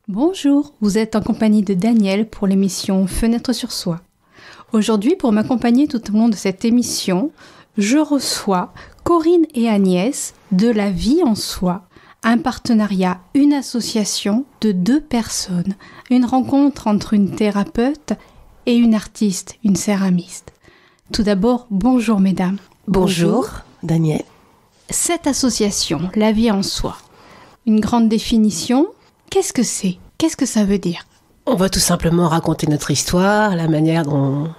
Bonjour, vous êtes en compagnie de Daniel pour l'émission Fenêtre sur soi. Aujourd'hui, pour m'accompagner tout au long de cette émission, je reçois Corinne et Agnès de La Vie en Soi, un partenariat, une association de 2 personnes, une rencontre entre une thérapeute et une artiste, une céramiste. Tout d'abord, bonjour mesdames. Bonjour, Daniel. Cette association, La Vie en Soi, une grande définition, qu'est-ce que c'est ? Qu'est-ce que ça veut dire ? On va tout simplement raconter notre histoire, la manière dont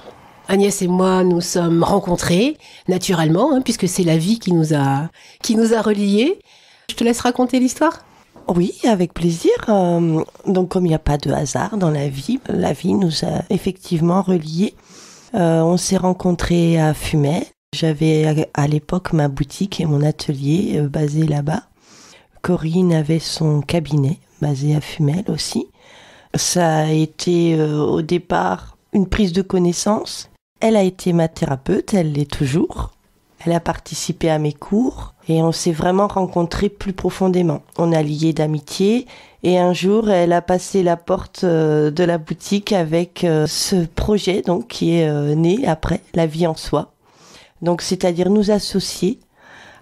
Agnès et moi nous sommes rencontrés, naturellement, puisque c'est la vie qui nous a reliés. Je te laisse raconter l'histoire ? Oui, avec plaisir. Donc comme il n'y a pas de hasard dans la vie nous a effectivement reliés. On s'est rencontrés à Fumel. J'avais à l'époque ma boutique et mon atelier basé là-bas. Corinne avait son cabinet basé à Fumel aussi. Ça a été au départ une prise de connaissance. Elle a été ma thérapeute, elle l'est toujours. Elle a participé à mes cours et on s'est vraiment rencontrés plus profondément. On a lié d'amitié et un jour, elle a passé la porte de la boutique avec ce projet donc, qui est né après, La Vie en Soi. Donc, c'est-à-dire nous associer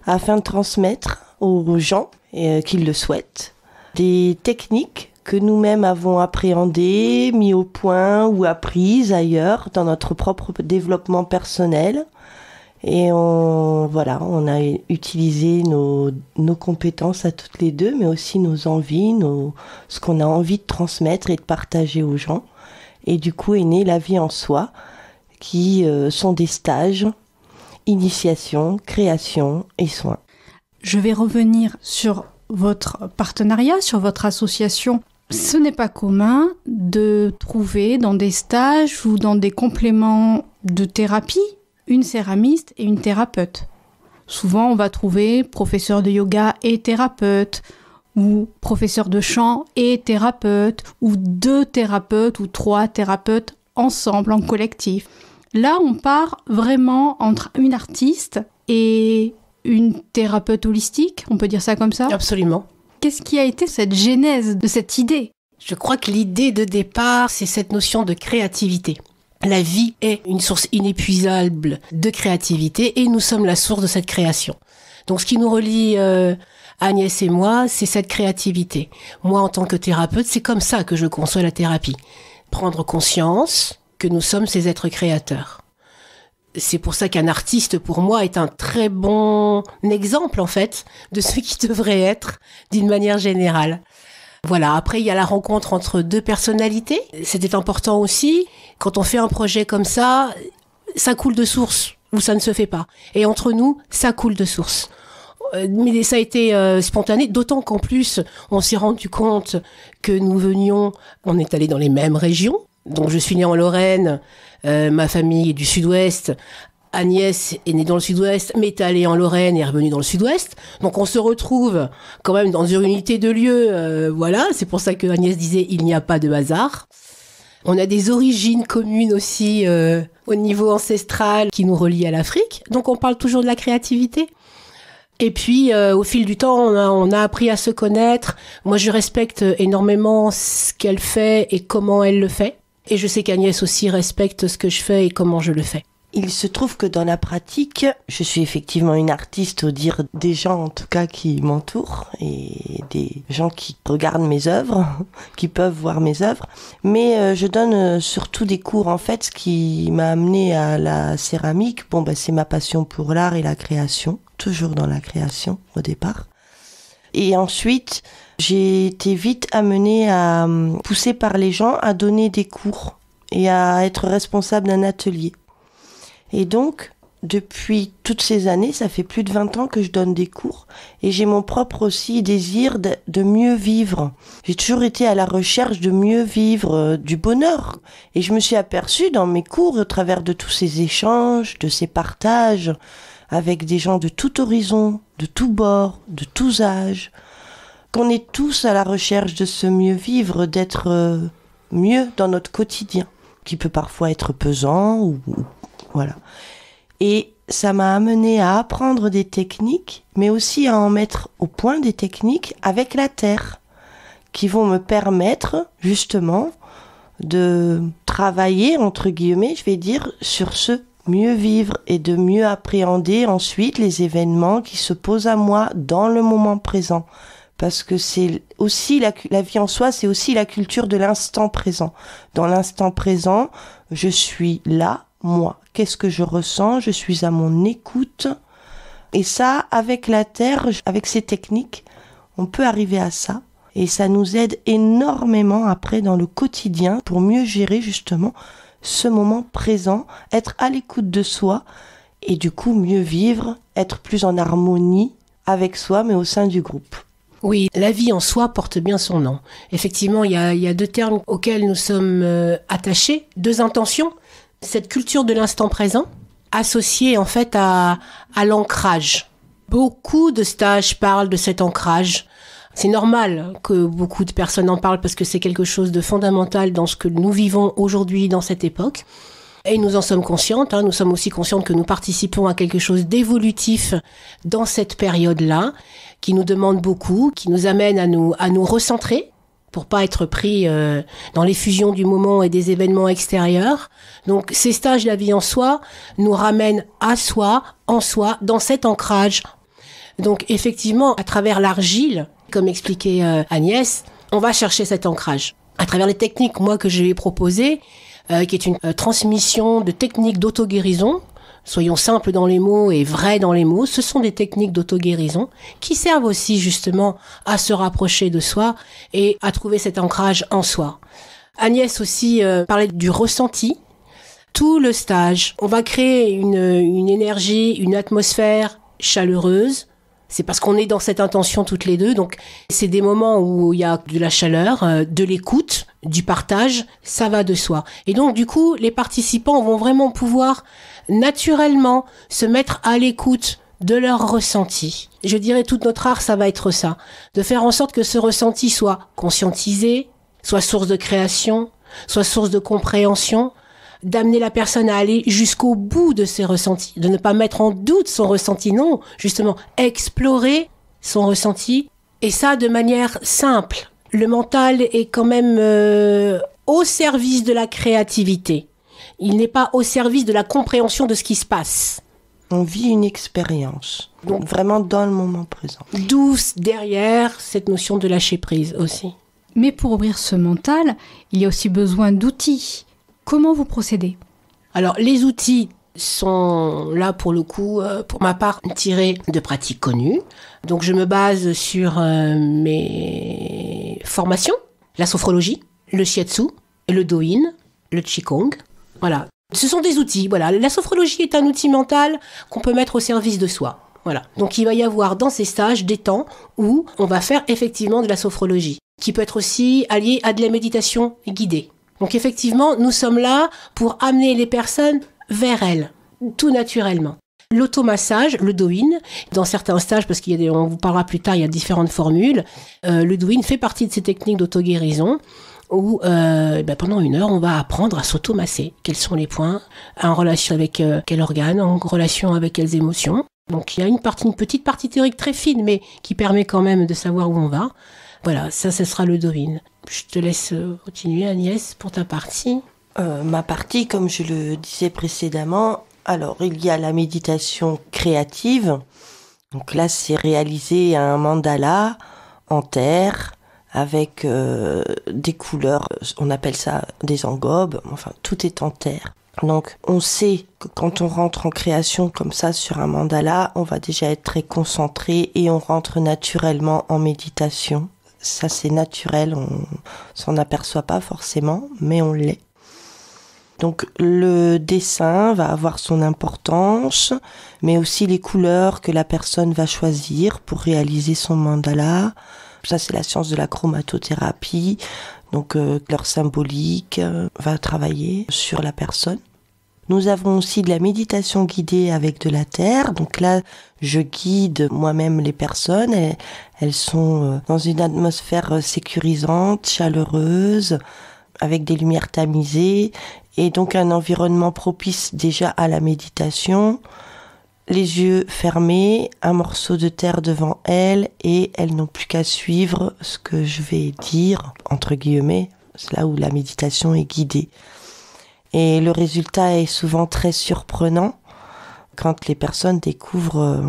afin de transmettre aux gens qui le souhaitent des techniques que nous-mêmes avons appréhendées, mis au point ou apprises ailleurs dans notre propre développement personnel. Et on a utilisé nos compétences à toutes les deux, mais aussi nos envies, ce qu'on a envie de transmettre et de partager aux gens. Et du coup est née La Vie en Soi, qui sont des stages, initiation, création et soins. Je vais revenir sur votre partenariat, sur votre association. Ce n'est pas commun de trouver dans des stages ou dans des compléments de thérapie une céramiste et une thérapeute. Souvent, on va trouver professeur de yoga et thérapeute, ou professeur de chant et thérapeute, ou 2 thérapeutes ou 3 thérapeutes ensemble, en collectif. Là, on part vraiment entre une artiste et une thérapeute holistique, on peut dire ça comme ça ? Absolument. Qu'est-ce qui a été cette genèse de cette idée ? Je crois que l'idée de départ, c'est cette notion de créativité. La vie est une source inépuisable de créativité et nous sommes la source de cette création. Donc ce qui nous relie Agnès et moi, c'est cette créativité. Moi, en tant que thérapeute, c'est comme ça que je conçois la thérapie. Prendre conscience que nous sommes ces êtres créateurs. C'est pour ça qu'un artiste, pour moi, est un très bon exemple, en fait, de ce qui devrait être d'une manière générale. Voilà, après, il y a la rencontre entre 2 personnalités. C'était important aussi. Quand on fait un projet comme ça coule de source, ou ça ne se fait pas. Et entre nous, ça coule de source. Mais ça a été spontané, d'autant qu'en plus, on s'est rendu compte que on est allés dans les mêmes régions. Donc je suis née en Lorraine, ma famille est du sud-ouest, Agnès est née dans le sud-ouest, mais est allée en Lorraine et est revenue dans le sud-ouest. Donc on se retrouve quand même dans une unité de lieu, voilà, c'est pour ça que Agnès disait il n'y a pas de hasard. On a des origines communes aussi au niveau ancestral qui nous relient à l'Afrique, donc on parle toujours de la créativité. Et puis, au fil du temps, on a appris à se connaître. Moi, je respecte énormément ce qu'elle fait et comment elle le fait. Et je sais qu'Agnès aussi respecte ce que je fais et comment je le fais. Il se trouve que dans la pratique, je suis effectivement une artiste au dire des gens en tout cas qui m'entourent et des gens qui regardent mes œuvres, qui peuvent voir mes œuvres. Mais je donne surtout des cours en fait, ce qui m'a amenée à la céramique. C'est ma passion pour l'art et la création, toujours dans la création au départ. Et ensuite, j'ai été vite amenée à pousser par les gens à donner des cours et à être responsable d'un atelier. Et donc, depuis toutes ces années, ça fait plus de 20 ans que je donne des cours et j'ai mon propre aussi désir de mieux vivre. J'ai toujours été à la recherche de mieux vivre, du bonheur. Et je me suis aperçue dans mes cours, au travers de tous ces échanges, de ces partages avec des gens de tout horizon, de tous bords, de tous âges, qu'on est tous à la recherche de ce mieux vivre, d'être mieux dans notre quotidien, qui peut parfois être pesant ou voilà. Et ça m'a amené à apprendre des techniques, mais aussi à en mettre au point des techniques avec la terre, qui vont me permettre justement de travailler, entre guillemets, je vais dire, sur ce mieux vivre et de mieux appréhender ensuite les événements qui se posent à moi dans le moment présent. Parce que c'est aussi la vie en soi, c'est aussi la culture de l'instant présent. Dans l'instant présent, je suis là, moi. Qu'est-ce que je ressens? Je suis à mon écoute. Et ça, avec la terre, avec ces techniques, on peut arriver à ça. Et ça nous aide énormément après dans le quotidien pour mieux gérer justement ce moment présent, être à l'écoute de soi et du coup mieux vivre, être plus en harmonie avec soi mais au sein du groupe. Oui, la vie en soi porte bien son nom. Effectivement, il y a deux termes auxquels nous sommes attachés, deux intentions. Cette culture de l'instant présent, associée en fait à l'ancrage. Beaucoup de stages parlent de cet ancrage. C'est normal que beaucoup de personnes en parlent parce que c'est quelque chose de fondamental dans ce que nous vivons aujourd'hui dans cette époque. Et nous en sommes conscientes, nous sommes aussi conscientes que nous participons à quelque chose d'évolutif dans cette période-là, qui nous demande beaucoup, qui nous amène à nous recentrer pour pas être pris dans l'effusion du moment et des événements extérieurs. Donc ces stages de la vie en soi nous ramènent à soi, en soi, dans cet ancrage. Donc effectivement, à travers l'argile, comme expliquait Agnès, on va chercher cet ancrage. À travers les techniques, moi, que je vais proposer, qui est une transmission de techniques d'auto-guérison, soyons simples dans les mots et vrais dans les mots, ce sont des techniques d'auto-guérison qui servent aussi justement à se rapprocher de soi et à trouver cet ancrage en soi. Agnès aussi parlait du ressenti. Tout le stage, on va créer une énergie, une atmosphère chaleureuse. C'est parce qu'on est dans cette intention toutes les deux. Donc, c'est des moments où il y a de la chaleur, de l'écoute, du partage. Ça va de soi. Et donc, du coup, les participants vont vraiment pouvoir naturellement se mettre à l'écoute de leur ressenti. Je dirais, tout notre art, ça va être ça. De faire en sorte que ce ressenti soit conscientisé, soit source de création, soit source de compréhension, d'amener la personne à aller jusqu'au bout de ses ressentis, de ne pas mettre en doute son ressenti, non, justement, explorer son ressenti, et ça de manière simple. Le mental est quand même au service de la créativité. Il n'est pas au service de la compréhension de ce qui se passe. On vit une expérience, donc vraiment dans le moment présent. D'où derrière cette notion de lâcher prise aussi. Mais pour ouvrir ce mental, il y a aussi besoin d'outils. Comment vous procédez? Alors, les outils sont là, pour le coup, pour ma part, tirés de pratiques connues. Donc, je me base sur mes formations, la sophrologie, le shiatsu, le doin, le qigong. Voilà. Ce sont des outils, voilà. La sophrologie est un outil mental qu'on peut mettre au service de soi. Voilà. Donc, il va y avoir dans ces stages des temps où on va faire effectivement de la sophrologie, qui peut être aussi alliée à de la méditation guidée. Donc effectivement, nous sommes là pour amener les personnes vers elles, tout naturellement. L'automassage, le doin, dans certains stages, parce on vous parlera plus tard, il y a différentes formules, le doin fait partie de ces techniques d'auto-guérison où pendant 1 heure, on va apprendre à s'automasser. Quels sont les points, en relation avec quel organe, en relation avec quelles émotions. Donc il y a une petite partie théorique très fine, mais qui permet quand même de savoir où on va. Voilà, ça, ce sera le doin. Je te laisse continuer, Agnès, pour ta partie. Ma partie, comme je le disais précédemment, alors il y a la méditation créative. Donc là, c'est réaliser un mandala en terre avec des couleurs, on appelle ça des engobes, enfin tout est en terre. Donc on sait que quand on rentre en création comme ça sur un mandala, on va déjà être très concentré et on rentre naturellement en méditation. Ça, c'est naturel, on s'en aperçoit pas forcément, mais on l'est. Donc, le dessin va avoir son importance, mais aussi les couleurs que la personne va choisir pour réaliser son mandala. Ça, c'est la science de la chromatothérapie. Donc, leur symbolique va travailler sur la personne. Nous avons aussi de la méditation guidée avec de la terre. Donc là, je guide moi-même les personnes. Elles sont dans une atmosphère sécurisante, chaleureuse, avec des lumières tamisées et donc un environnement propice déjà à la méditation. les yeux fermés, un morceau de terre devant elles, et elles n'ont plus qu'à suivre ce que je vais dire, entre guillemets, c'est là où la méditation est guidée. Et le résultat est souvent très surprenant quand les personnes découvrent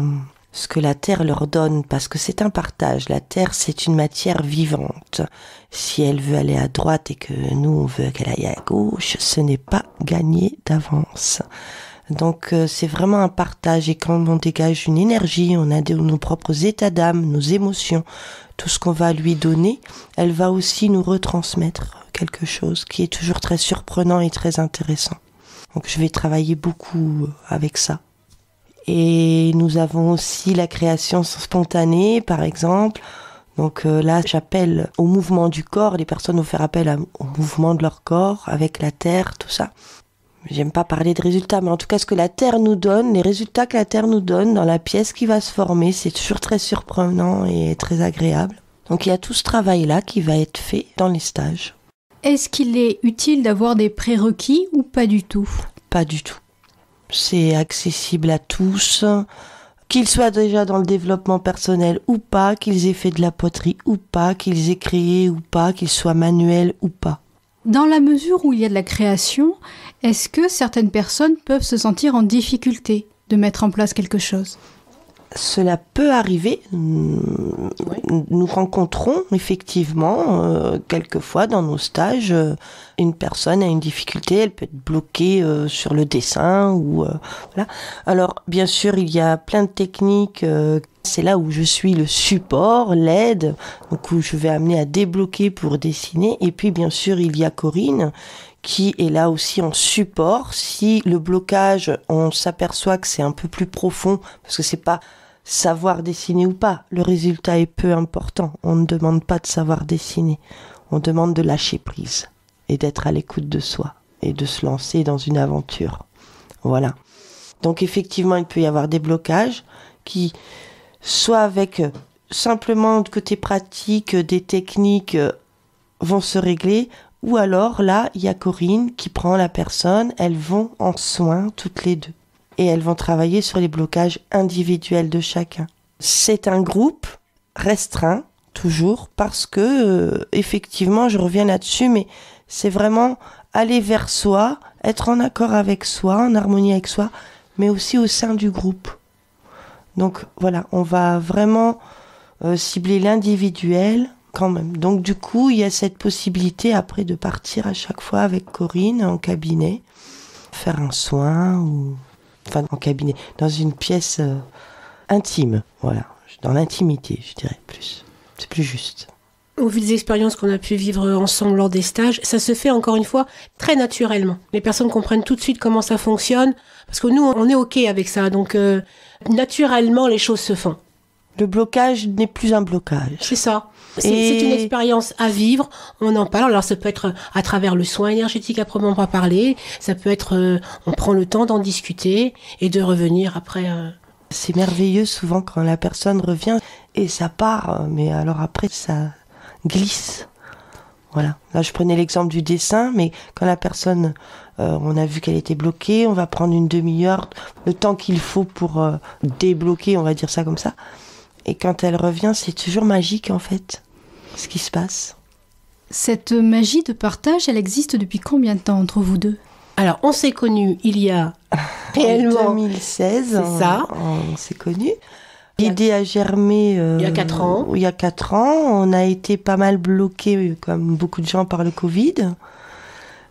ce que la terre leur donne, parce que c'est un partage. La terre, c'est une matière vivante. Si elle veut aller à droite et que nous, on veut qu'elle aille à gauche, ce n'est pas gagné d'avance. Donc c'est vraiment un partage, et quand on dégage une énergie, on a nos propres états d'âme, nos émotions, tout ce qu'on va lui donner, elle va aussi nous retransmettre quelque chose qui est toujours très surprenant et très intéressant. Donc je vais travailler beaucoup avec ça. Et nous avons aussi la création spontanée, par exemple. Donc là, j'appelle au mouvement du corps, les personnes vont faire appel au mouvement de leur corps, avec la terre, tout ça. J'aime pas parler de résultats, mais en tout cas, ce que la Terre nous donne, les résultats que la Terre nous donne dans la pièce qui va se former, c'est toujours très surprenant et très agréable. Donc il y a tout ce travail-là qui va être fait dans les stages. Est-ce qu'il est utile d'avoir des prérequis ou pas du tout ? Pas du tout. C'est accessible à tous, qu'ils soient déjà dans le développement personnel ou pas, qu'ils aient fait de la poterie ou pas, qu'ils aient créé ou pas, qu'ils soient manuels ou pas. Dans la mesure où il y a de la création, est-ce que certaines personnes peuvent se sentir en difficulté de mettre en place quelque chose ? Cela peut arriver. Nous rencontrons effectivement quelquefois dans nos stages une personne a une difficulté, elle peut être bloquée sur le dessin ou voilà. Alors bien sûr il y a plein de techniques. C'est là où je suis le support, l'aide, donc où je vais amener à débloquer pour dessiner. Et puis bien sûr il y a Corinne qui est là aussi en support. Si le blocage, on s'aperçoit que c'est un peu plus profond, parce que c'est pas savoir dessiner ou pas, le résultat est peu important. On ne demande pas de savoir dessiner, on demande de lâcher prise et d'être à l'écoute de soi et de se lancer dans une aventure. Voilà. Donc effectivement, il peut y avoir des blocages qui, soit avec simplement de côté pratique, des techniques vont se régler, ou alors là, il y a Corinne qui prend la personne, elles vont en soins toutes les deux. Et elles vont travailler sur les blocages individuels de chacun. C'est un groupe restreint, toujours, parce que, effectivement, je reviens là-dessus, mais c'est vraiment aller vers soi, être en accord avec soi, en harmonie avec soi, mais aussi au sein du groupe. Donc voilà, on va vraiment cibler l'individuel quand même. Donc du coup, il y a cette possibilité après de partir à chaque fois avec Corinne en cabinet, faire un soin ou... Enfin, en cabinet, dans une pièce intime, voilà, dans l'intimité, je dirais plus. C'est plus juste. Au vu des expériences qu'on a pu vivre ensemble lors des stages, ça se fait encore une fois très naturellement. Les personnes comprennent tout de suite comment ça fonctionne, parce que nous, on est OK avec ça, donc naturellement, les choses se font. Le blocage n'est plus un blocage. C'est ça. C'est une expérience à vivre, on en parle. Alors ça peut être à travers le soin énergétique à proprement pas parler, ça peut être on prend le temps d'en discuter et de revenir après. C'est merveilleux souvent quand la personne revient et ça part, mais alors après ça glisse. Voilà. Là je prenais l'exemple du dessin, mais quand la personne, on a vu qu'elle était bloquée, on va prendre une demi-heure, le temps qu'il faut pour débloquer, on va dire ça comme ça. Et quand elle revient, c'est toujours magique en fait, ce qui se passe. Cette magie de partage, elle existe depuis combien de temps entre vous deux ? Alors, on s'est connus il y a réellement... En 2016, c'est ça. On s'est connus. L'idée a germé... il y a 4 ans. Il y a 4 ans. On a été pas mal bloqués, comme beaucoup de gens, par le Covid.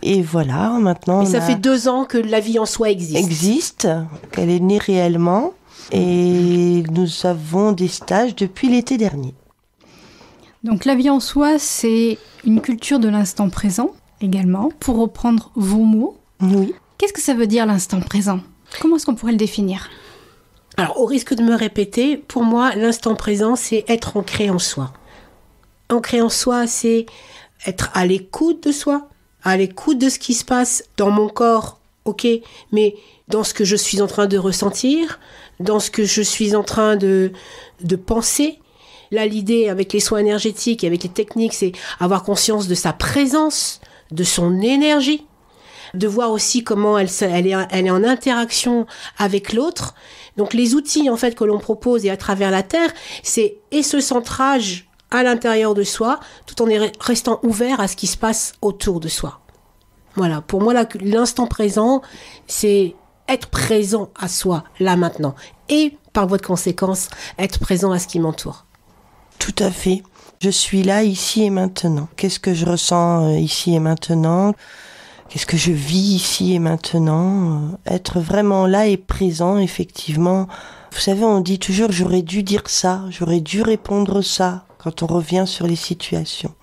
Et voilà, maintenant... Et ça fait 2 ans que la vie en soi existe. Existe, qu'elle est née réellement. Et nous avons des stages depuis l'été dernier. Donc la vie en soi, c'est une culture de l'instant présent également, pour reprendre vos mots. Oui. Qu'est-ce que ça veut dire l'instant présent ? Comment est-ce qu'on pourrait le définir ? Alors, au risque de me répéter, pour moi, l'instant présent, c'est être ancré en soi. Ancré en soi, c'est être à l'écoute de soi, à l'écoute de ce qui se passe dans mon corps, ok, mais dans ce que je suis en train de ressentir, dans ce que je suis en train de penser. Là, l'idée avec les soins énergétiques et avec les techniques, c'est avoir conscience de sa présence, de son énergie, de voir aussi comment elle est en interaction avec l'autre, Donc les outils en fait que l'on propose et à travers la Terre, c'est et ce centrage à l'intérieur de soi, tout en restant ouvert à ce qui se passe autour de soi. Voilà, pour moi l'instant présent, c'est être présent à soi, là maintenant, et par voie de conséquence, être présent à ce qui m'entoure. Tout à fait. Je suis là, ici et maintenant. Qu'est-ce que je ressens ici et maintenant ? Qu'est-ce que je vis ici et maintenant ? Être vraiment là et présent, effectivement. Vous savez, on dit toujours, j'aurais dû dire ça, j'aurais dû répondre ça, quand on revient sur les situations.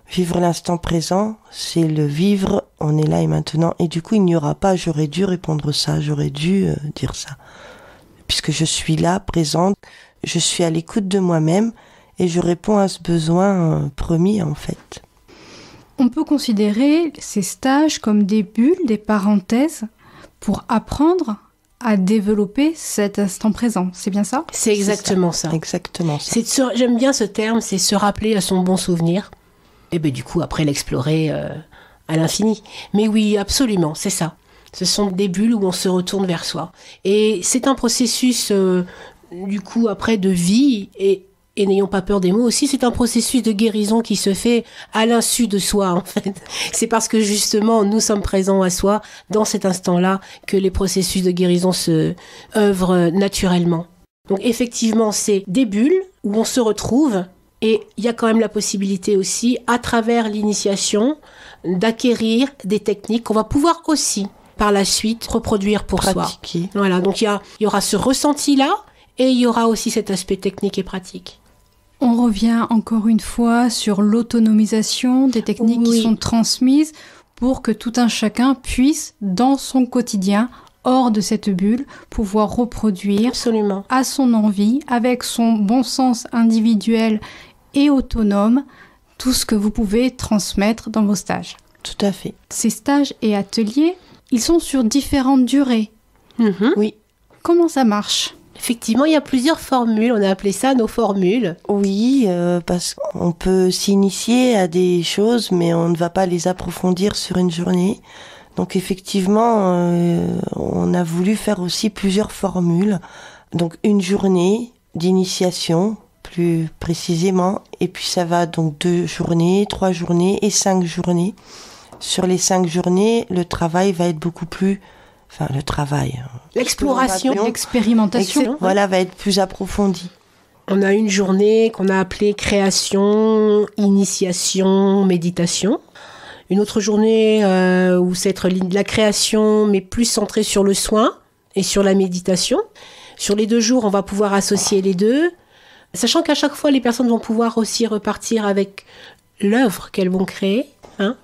Vivre l'instant présent, c'est le vivre, on est là et maintenant. Et du coup, il n'y aura pas, j'aurais dû répondre ça, j'aurais dû dire ça. Puisque je suis là, présente, je suis à l'écoute de moi-même et je réponds à ce besoin premier, en fait. On peut considérer ces stages comme des bulles, des parenthèses, pour apprendre à développer cet instant présent. C'est bien ça ? C'est exactement ça. Exactement ça. J'aime bien ce terme, c'est se rappeler à son bon souvenir. Et bien du coup, après l'explorer à l'infini. Mais oui, absolument, c'est ça. Ce sont des bulles où on se retourne vers soi. Et c'est un processus, du coup, après de vie et n'ayons pas peur des mots aussi, c'est un processus de guérison qui se fait à l'insu de soi, en fait. C'est parce que, justement, nous sommes présents à soi, dans cet instant-là, que les processus de guérison se œuvrent naturellement. Donc, effectivement, c'est des bulles où on se retrouve, et il y a quand même la possibilité aussi, à travers l'initiation, d'acquérir des techniques qu'on va pouvoir aussi, par la suite, reproduire pour pratiquer. Soi. Voilà, donc il y aura ce ressenti-là, et il y aura aussi cet aspect technique et pratique. On revient encore une fois sur l'autonomisation des techniques qui sont transmises pour que tout un chacun puisse, dans son quotidien, hors de cette bulle, pouvoir reproduire absolument à son envie, avec son bon sens individuel et autonome, tout ce que vous pouvez transmettre dans vos stages. Tout à fait. Ces stages et ateliers, ils sont sur différentes durées. Oui. Comment ça marche ? Effectivement, il y a plusieurs formules, on a appelé ça nos formules. Oui, parce qu'on peut s'initier à des choses, mais on ne va pas les approfondir sur une journée. Donc effectivement, on a voulu faire aussi plusieurs formules. Donc une journée d'initiation, plus précisément, et puis ça va donc 2 journées, 3 journées et 5 journées. Sur les 5 journées, le travail va être beaucoup plus... Enfin, le travail. L'exploration, l'expérimentation. Voilà, va être plus approfondie. On a une journée qu'on a appelée création, initiation, méditation. Une autre journée où c'est de la création, mais plus centrée sur le soin et sur la méditation. Sur les 2 jours, on va pouvoir associer les deux, sachant qu'à chaque fois, les personnes vont pouvoir aussi repartir avec l'œuvre qu'elles vont créer.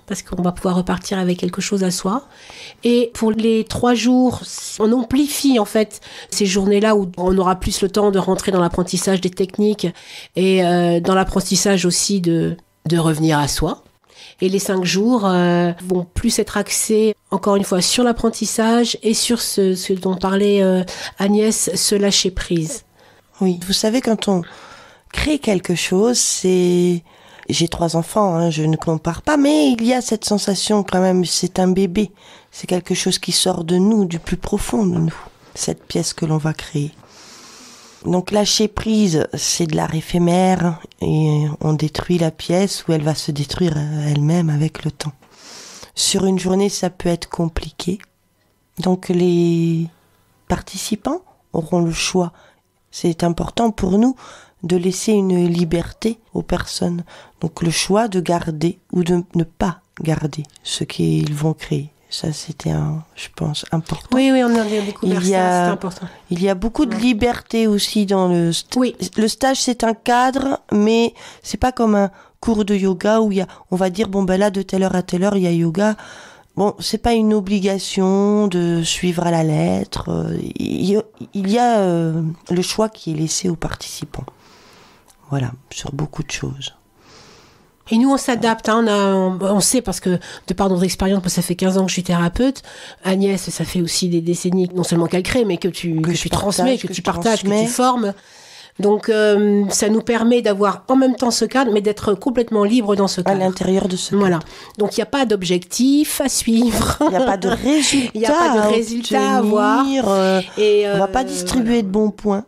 Parce qu'on va pouvoir repartir avec quelque chose à soi. Et pour les 3 jours, on amplifie en fait ces journées-là où on aura plus le temps de rentrer dans l'apprentissage des techniques et dans l'apprentissage aussi de revenir à soi. Et les 5 jours vont plus être axés, encore une fois, sur l'apprentissage et sur ce dont parlait Agnès, se lâcher prise. Oui, vous savez, quand on crée quelque chose, c'est... J'ai 3 enfants, je ne compare pas, mais il y a cette sensation quand même, c'est un bébé. C'est quelque chose qui sort de nous, du plus profond de nous, cette pièce que l'on va créer. Donc lâcher prise, c'est de l'art éphémère et on détruit la pièce ou elle va se détruire elle-même avec le temps. Sur une journée, ça peut être compliqué. Donc les participants auront le choix. C'est important pour nous de laisser une liberté aux personnes. Donc le choix de garder ou de ne pas garder ce qu'ils vont créer. Ça, c'était, je pense, important. Oui, on a bien découvert ça, c'est important. Il y a beaucoup de liberté aussi dans le stage. Oui. Le stage, c'est un cadre, mais c'est pas comme un cours de yoga où on va dire, là, de telle heure à telle heure, il y a yoga. Bon, c'est pas une obligation de suivre à la lettre. Il y a le choix qui est laissé aux participants. Voilà, sur beaucoup de choses. Et nous, on s'adapte, on sait, parce que, de par notre expérience, moi, ça fait 15 ans que je suis thérapeute. Agnès, ça fait aussi des décennies, non seulement qu'elle crée, mais que tu transmets, que tu partages, que tu formes. Donc, ça nous permet d'avoir en même temps ce cadre, mais d'être complètement libre dans ce cadre. À l'intérieur de ce cadre. Voilà. Donc, il n'y a pas d'objectif à suivre. Il n'y a pas de résultat. Il n'y a pas de résultat à avoir. Et on ne va pas distribuer de bons points.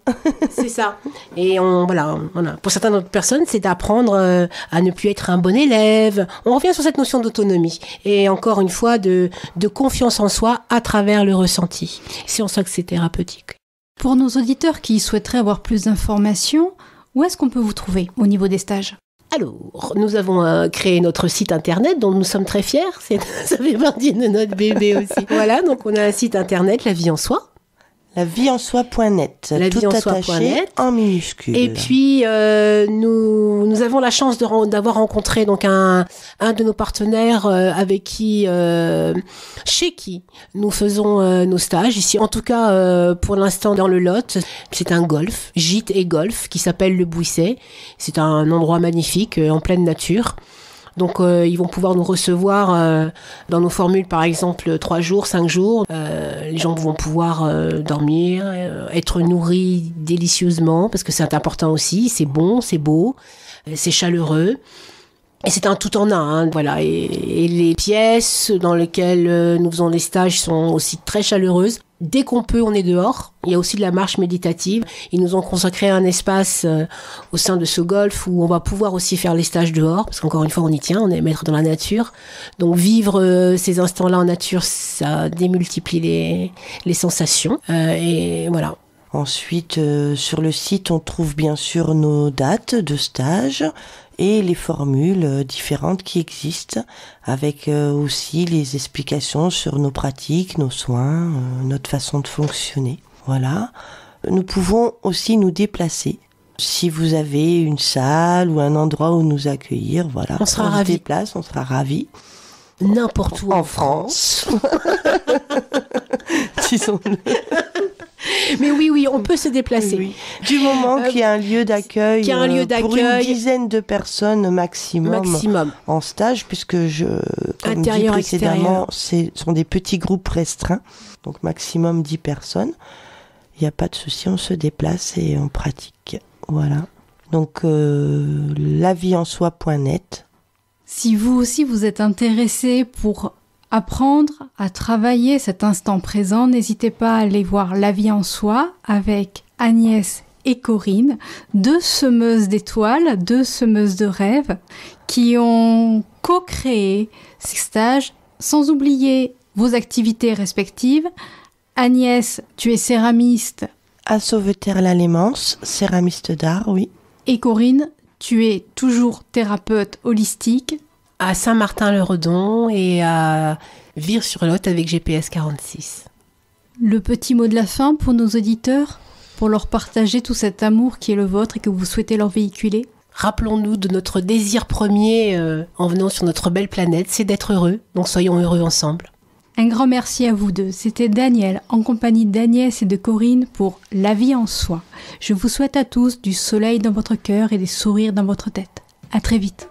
C'est ça. Et voilà. Pour certaines autres personnes, c'est d'apprendre à ne plus être un bon élève. On revient sur cette notion d'autonomie. Et encore une fois, de confiance en soi à travers le ressenti. C'est en ça que c'est thérapeutique. Pour nos auditeurs qui souhaiteraient avoir plus d'informations, où est-ce qu'on peut vous trouver au niveau des stages ? Alors, nous avons créé notre site internet dont nous sommes très fiers. Ça fait partie de notre bébé aussi. Voilà, donc on a un site internet, La Vie en Soi. Lavieensoi.net, tout attaché en minuscule. Et puis, nous avons la chance d'avoir rencontré donc un de nos partenaires chez qui nous faisons nos stages ici. En tout cas, pour l'instant, dans le Lot, c'est un golf, gîte et golf, qui s'appelle Le Bouisset. C'est un endroit magnifique, en pleine nature. Donc, ils vont pouvoir nous recevoir dans nos formules, par exemple, 3 jours, 5 jours. Les gens vont pouvoir dormir, être nourris délicieusement, parce que c'est important aussi. C'est bon, c'est beau, c'est chaleureux. Et c'est un tout en un, hein, voilà. Et les pièces dans lesquelles nous faisons les stages sont aussi très chaleureuses. Dès qu'on peut, on est dehors. Il y a aussi de la marche méditative. Ils nous ont consacré un espace au sein de ce golf où on va pouvoir aussi faire les stages dehors. Parce qu'encore une fois, on y tient, on est maître dans la nature. Donc vivre ces instants-là en nature, ça démultiplie les sensations. Et voilà. Ensuite, sur le site, on trouve bien sûr nos dates de stage et les formules différentes qui existent, avec aussi les explications sur nos pratiques, nos soins, notre façon de fonctionner. Voilà. Nous pouvons aussi nous déplacer. Si vous avez une salle ou un endroit où nous accueillir, voilà, on sera ravis. Se déplace, on sera ravis. N'importe où en France. Disons-le. Mais oui, on peut se déplacer. Oui. Du moment qu'il y a un lieu d'accueil, pour une dizaine de personnes maximum en stage, puisque comme intérieur, dit précédemment, ce sont des petits groupes restreints, donc maximum 10 personnes. Il n'y a pas de souci, on se déplace et on pratique. Voilà. Donc, lavieensoi.net. Si vous aussi vous êtes intéressé pour apprendre à travailler cet instant présent, n'hésitez pas à aller voir La Vie en Soi avec Agnès et Corinne, 2 semeuses d'étoiles, 2 semeuses de rêves, qui ont co-créé ces stages, sans oublier vos activités respectives. Agnès, tu es céramiste à Sauveterre-la-Lémance, céramiste d'art, oui. Et Corinne, tu es toujours thérapeute holistique à Saint-Martin-le-Redon et à Vire-sur-Lot avec GPS 46. Le petit mot de la fin pour nos auditeurs, pour leur partager tout cet amour qui est le vôtre et que vous souhaitez leur véhiculer. Rappelons-nous de notre désir premier en venant sur notre belle planète, c'est d'être heureux, donc soyons heureux ensemble. Un grand merci à vous deux. C'était Daniel en compagnie d'Agnès et de Corinne pour La Vie en Soi. Je vous souhaite à tous du soleil dans votre cœur et des sourires dans votre tête. À très vite.